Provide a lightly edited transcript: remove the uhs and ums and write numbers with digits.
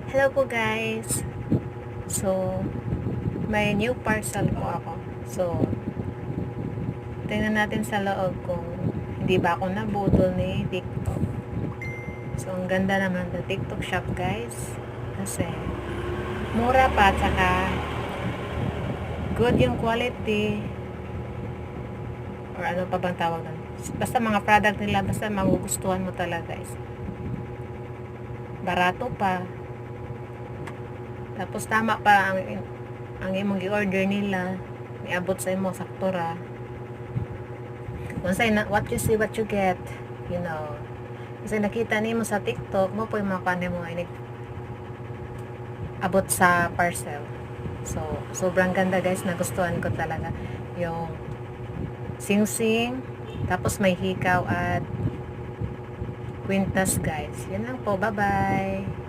Hello po guys. So, may new parcel po ako. So, tingnan natin sa loob kung hindi ba ako nabudol ni TikTok. So, ang ganda naman ng TikTok shop guys. Kasi, mura pa, tsaka good yung quality. Or ano pa bang tawag doon. Basta mga product nila, basta magugustuhan mo talaga guys. Barato pa. Tapos tama pa ang imong i-order nila. Iabot sa imo sakto ra. Kung what you see, what you get. You know. Kasi nakita nimo sa TikTok, mo po yung mga kuan mo inig abot sa parcel. So, sobrang ganda guys. Nagustuhan ko talaga. Yung sing-sing, tapos may hikaw at kwintas guys. Yan lang po. Bye-bye.